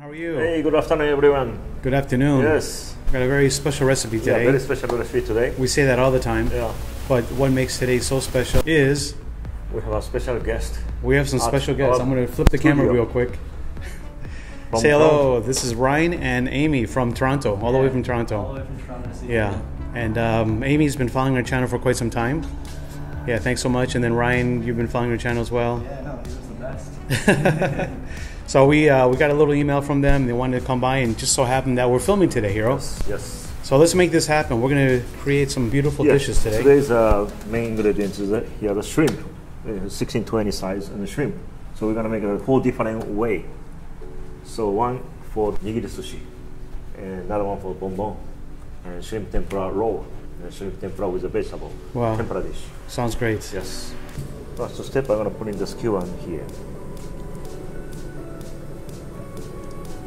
How are you? Hey, good afternoon, everyone. Good afternoon. Yes. Got a very special recipe today. Yeah, very special recipe today. We say that all the time. Yeah. But what makes today so special is we have a special guest. We have some special guests. I'm going to flip the camera real quick. Say hello. Toronto. This is Ryan and Amy from Toronto, all the way from Toronto. All the way from Toronto. Yeah. And Amy's been following our channel for quite some time. Yeah, thanks so much. And then Ryan, you've been following our channel as well. Yeah, no, he was the best. So we got a little email from them. They wanted to come by, and just so happened that we're filming today, Hiro. Yes. So let's make this happen. We're going to create some beautiful dishes today. Today's main ingredients is here the shrimp, 1620 size, and the shrimp. So we're going to make it a whole different way. So one for nigiri sushi, and another one for bonbon, and shrimp tempura roll, and shrimp tempura with a vegetable. Wow. Tempura dish. Sounds great. Yes. First step, I'm going to put in the skewer here.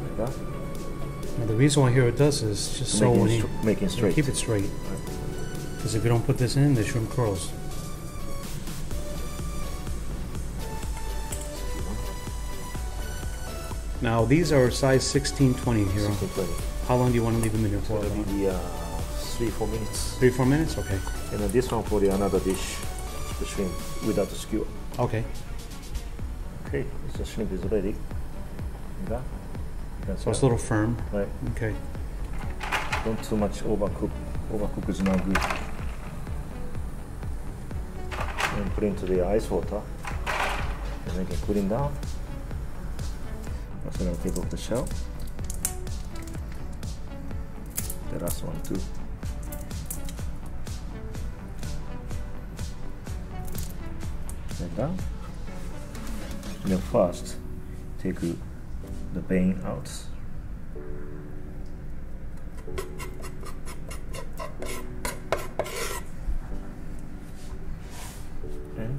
Like that. Now the reason why Hiro does is just so when he making straight. Keep it straight. Because if you don't put this in, the shrimp curls. Now these are size 1620, Hiro. 1620. How long do you want to leave them in there for? So it'll be 3-4 minutes. 3-4 minutes? Okay. And then this one for the another dish, the shrimp without the skewer. Okay. Okay, the shrimp is ready. Like that. So it's a little firm. Right. Okay. Don't too much overcook. Overcook is not good. And put into the ice water. And then put it down. Also, I'm gonna take off the shell. The last one too. Like that. And then first, take the vein out. And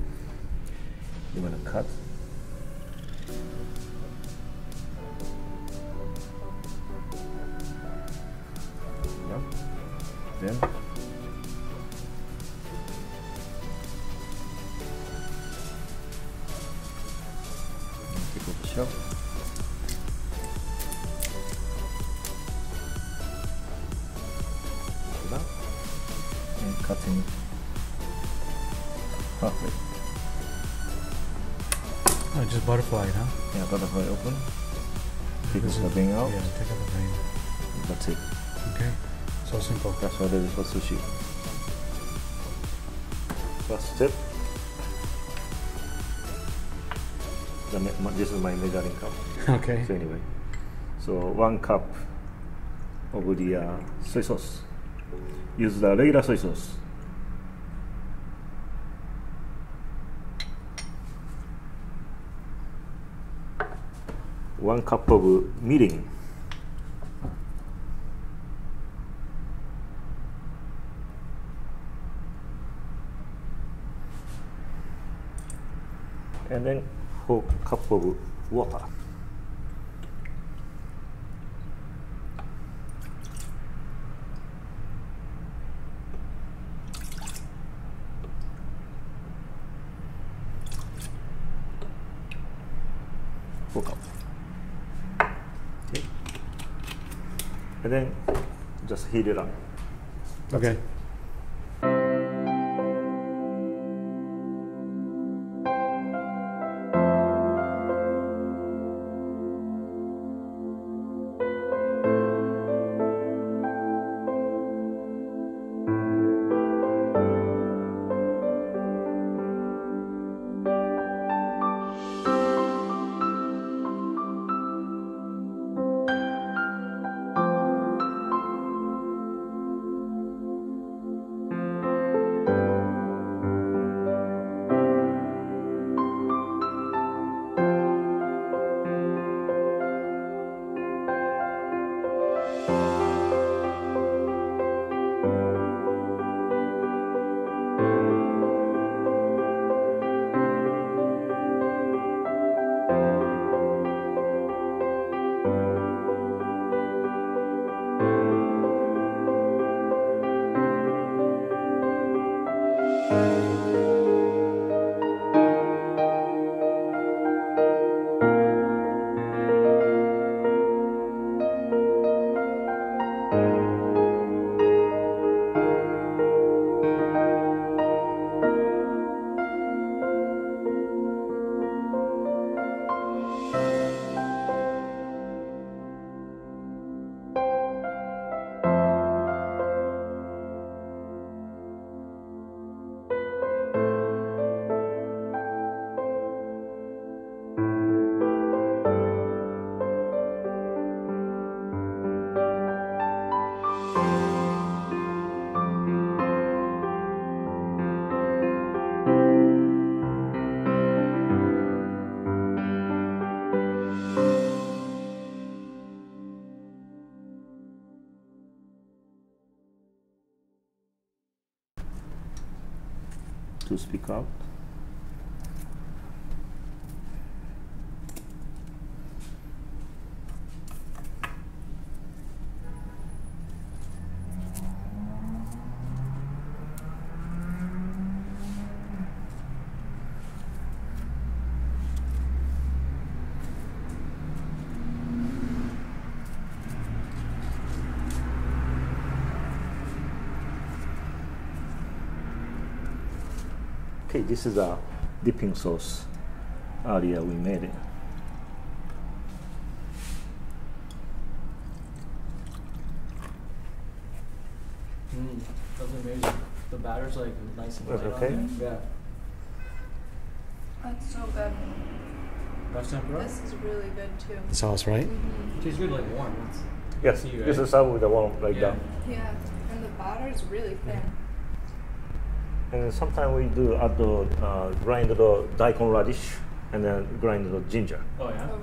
you're gonna cut. Yeah. Then take off the shell. And cutting halfway. Oh, just butterfly it, huh? Yeah, butterfly open. Take the vein out. Yeah, take out the vein. That's it. Okay, so simple. That's what it is for sushi. First step. This is my measuring cup. Okay. So anyway, so 1 cup of the soy sauce. Use the regular soy sauce. One cup of mirin. And then 4 cup of water. Okay. And then just heat it up. That's okay. it. to speak out. Okay, this is a dipping sauce. Earlier we made it. That's amazing. The batter's like nice and light okay? on there. Yeah. That's so good. Fresh tempura? This is really good too. The sauce, right? Tastes good like warm. Yes, See, right? this is served with the one like that. Yeah, and the batter is really thin. And sometimes we do add the grind the daikon radish and then grind the ginger. Oh yeah? Um,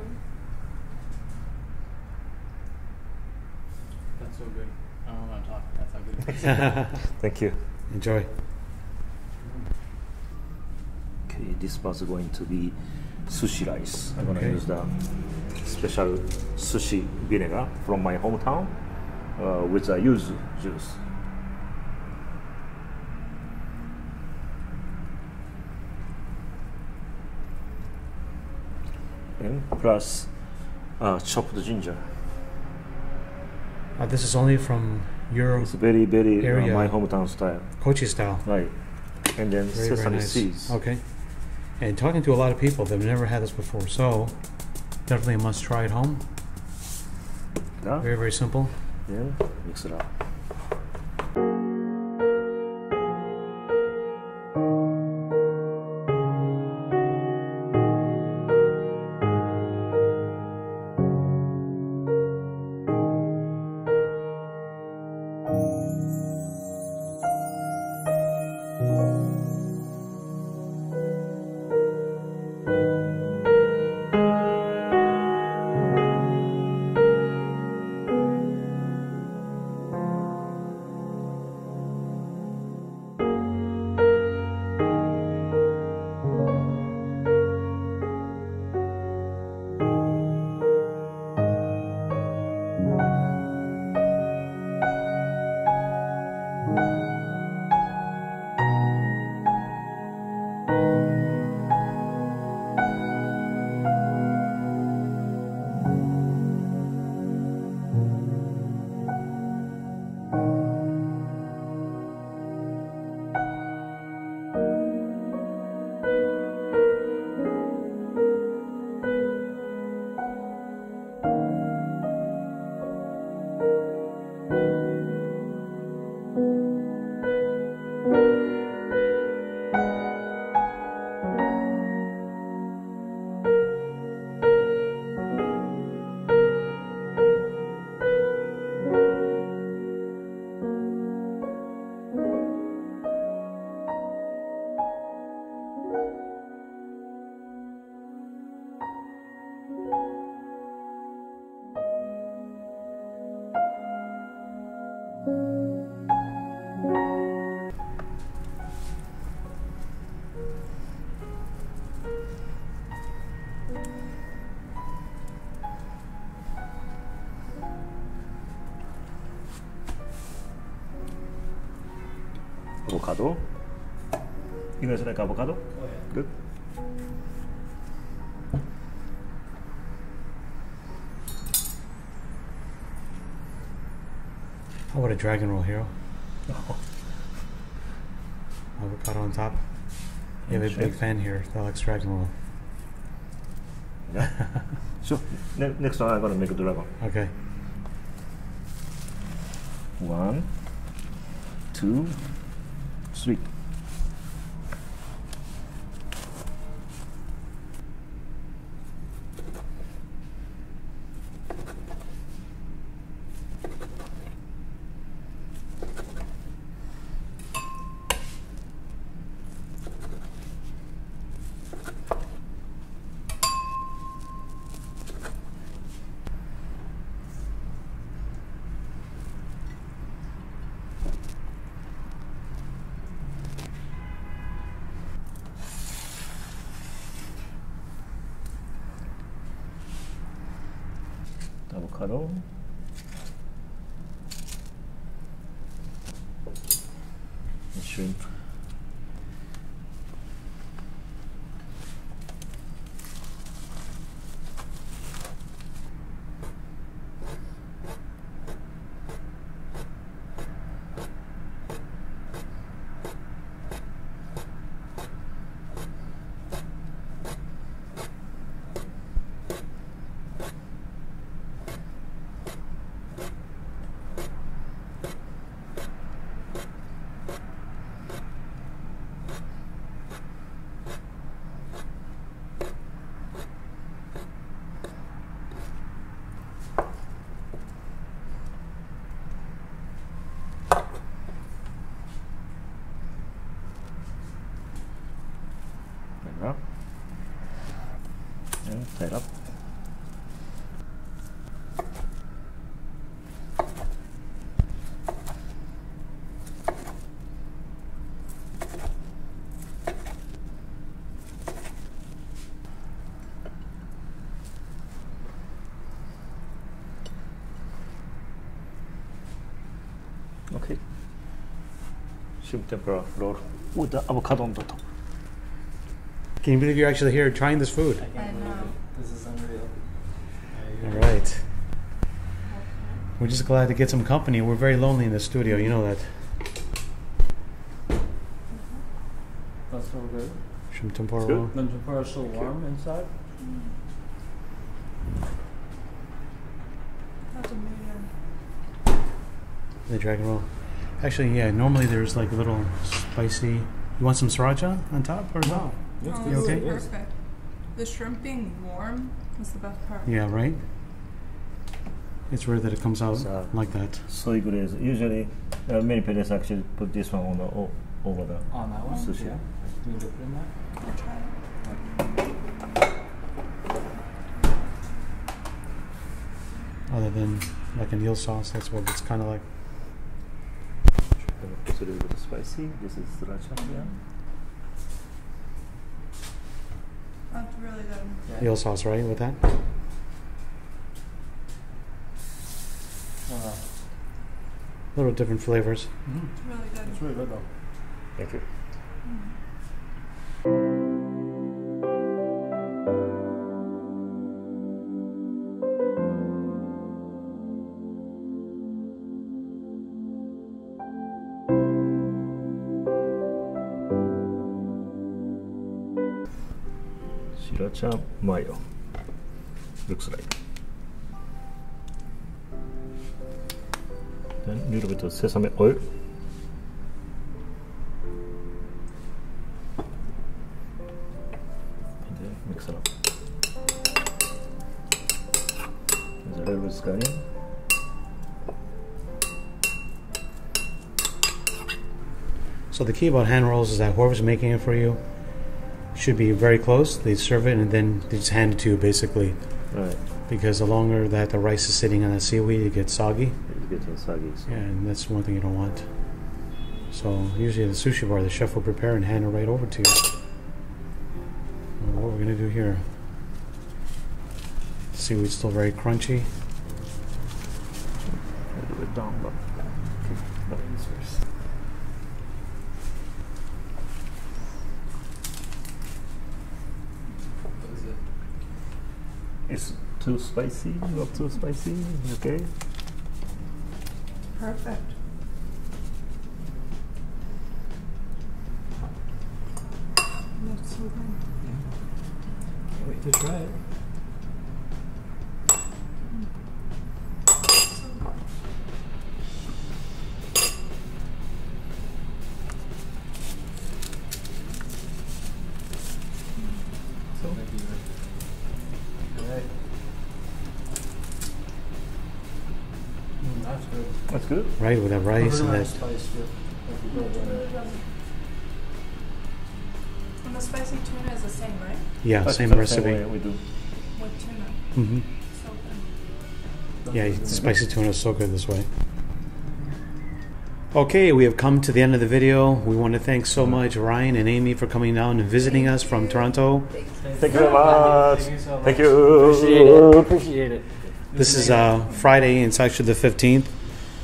That's so good. I don't want to talk. That's how good it is. Thank you. Enjoy. Okay, this was going to be sushi rice. I'm gonna Okay. use the special sushi vinegar from my hometown with a yuzu juice. And plus chopped ginger. This is only from your It's very, very Area. my hometown style. Kochi style. Right. And then Very, very sesame nice. seeds. Okay. And talking to a lot of people, they've never had this before, so definitely a must try at home. Yeah. Very, very simple. Then mix it up. Avocado. You guys like avocado? Oh yeah. Good. How about a dragon roll, Hiro? Avocado on top. Yeah, they're a big fan here. They like dragon roll. Yeah. Sure. Next time I'm gonna make a dragon. Okay. 1, 2, 3. avocado. And shrimp. Up and tie it up. Okay. Shrimp tempura roll with the avocado on the top. Can you believe you're actually here trying this food? I can't believe it. This is unreal. All right. We're just glad to get some company. We're very lonely in the studio. You know that. That's so good. Shrimp tempura Good. roll. The tempura is so warm inside. That's amazing. The dragon roll. Actually, yeah. Normally there's like a little spicy. You want some sriracha on top or no? Yes, Oh, You this okay? is perfect. The shrimp being warm is the best part. Yeah, right. It's rare that it comes out So- like that. Soy glaze. Usually, many places actually put this one on the over the. On that one? Sushi. Yeah. Can you dip it in that? I'll try it. Other than like an eel sauce, that's what it's kind of like. It's a little bit spicy. This is sriracha. Yeah. That's really good. Eel sauce, right? With that. Little different flavors. It's really good. It's really good though. Thank you. Sriracha mayo. Looks like. Then a little bit of sesame oil. And then mix it up. There's a little bit of scallion. So the key about hand rolls is that whoever's making it for you should be very close. They serve it and then they just hand it to you basically. Right. Because the longer that the rice is sitting on the seaweed, it gets soggy. It's getting soggy. So. Yeah, and that's one thing you don't want. So usually at the sushi bar, the chef will prepare and hand it right over to you. And what we're gonna do here? Seaweed's still very crunchy. A little bit down, but okay. That is first. What is it? It's too spicy, not too spicy, okay? Perfect. That's so good. Can't wait to try it. So, Alright. That's good. that's good. Right, with that rice and Really nice that. spice too. That's good, Really good. And the spicy tuna is the same, right? Yeah, That's same the recipe. way we do. With tuna. Hmm. So good. Yeah, spicy tuna is so good this way. Okay, we have come to the end of the video. We want to thank so much Ryan and Amy for coming down and visiting us from Toronto. Thank you very much. Thank you so much. Thank you. Appreciate it. Appreciate it. This is Friday, and it's actually the 15th.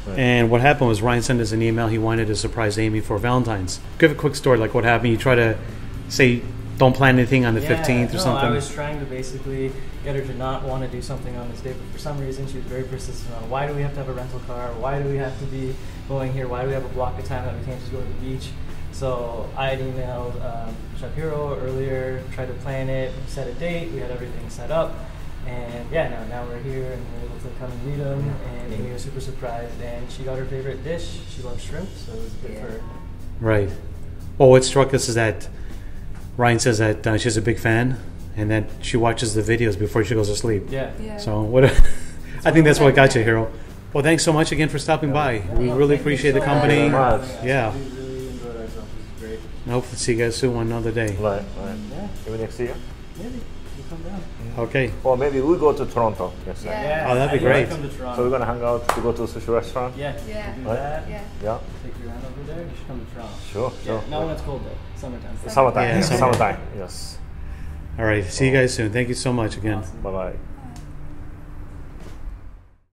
Right. And what happened was Ryan sent us an email. He wanted to surprise Amy for Valentine's. Give a quick story, like what happened. You try to say, don't plan anything on the 15th or something. I was trying to basically get her to not want to do something on this day, but for some reason she was very persistent on why do we have to have a rental car? Why do we have to be going here? Why do we have a block of time that we can't just go to the beach? So I had emailed Chef Hiro earlier, tried to plan it, set a date, we had everything set up. And yeah, now we're here and we're able to come and meet him. And Amy was super surprised, and she got her favorite dish. She loves shrimp, so it was good for her. Right. Well, what struck us is that Ryan says that she's a big fan, and that she watches the videos before she goes to sleep. Yeah. So what? I think that's what got you, Hiro. Well, thanks so much again for stopping by. We really appreciate the company. Yeah. We really enjoyed ourselves. It was great. And hopefully see you guys soon one other day. Right. Yeah. Maybe next year. Maybe. You come down. Okay. Or maybe we go to Toronto next time. Yeah. Oh, that'd be great. Come to Toronto. So we're gonna hang out to go to a sushi restaurant. Yeah. Yeah. Do Right. that. Yeah. Yeah. Take you around over there. You should come to Toronto. Sure. Yeah. Not when it's cold though. Summertime. Summertime. Yeah, Summertime. Yes. All right. See you guys soon. Thank you so much again. Awesome. Bye bye.